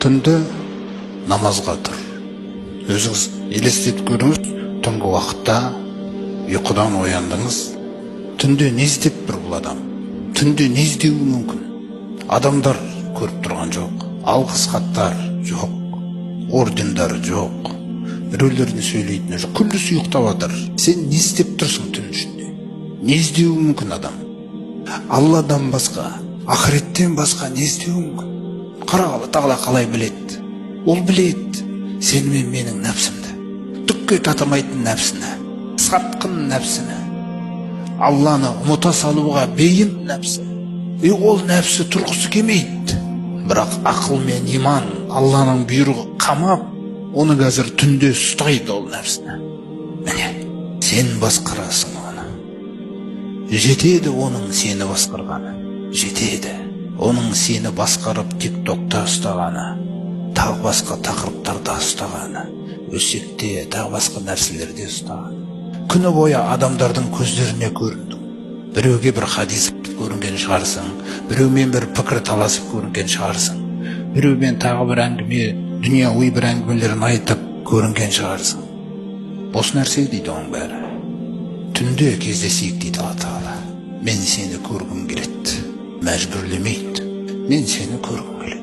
Түнде намазға тұр. Өзіңіз елестетіп көріңіз, түнгі уақытта ұйқыдан ояндыңыз. Түнде не іздеп тұр бұл адам? Түнде не іздеуі мүмкін? Адамдар көріп тұрған жоқ, алғыс хаттар жоқ, ордендар жоқ, біреулердің сөйлейтіні жоқ, күллісі ұйықтап жатыр. Сен не іздеп тұрсың түн ішінде? Не іздеуі мүмкін адам? Алладан басқа, ақыреттен басқа не іздеуі мүмкін? Қара Алла Тағала қалай біледі? Ол біледі сені мен менің нәпсімді, түкке татымайтын нәпсіні, сатқын нәпсіні, Алланы ұмыта салуға бейім нәпсі. Ол нәпсі тұрғысы келмейді. Бірақ ақыл мен иман Алланың бұйрығы қамап, оны қазір түнде ұстайды ол нәпсіні. Міне, сен басқарасың оны. Жетеді оның сені басқарғаны. Жетеді оның сені басқарып тиктокта ұстағаны, тағы басқа тақырыптарда ұстағаны, өсекте, тағы басқа нәрселерде ұстағаны. Күні бойы адамдардың көздеріне көріндің. Біреуге бір хадис көрінген шығарсың, біреумен бір пікір таласып көрінген шығарсың, біреумен тағы бір әңгіме, дүнияуи бір әңгімелерін айтып көрінген шығарсың. Осы нәрсе дейді оның бәрі. Түнде кездесейік дейді Алла Тағала. Мен сені көргім келеді. Мәжбүрлемейді. Мен сені көргім келеді.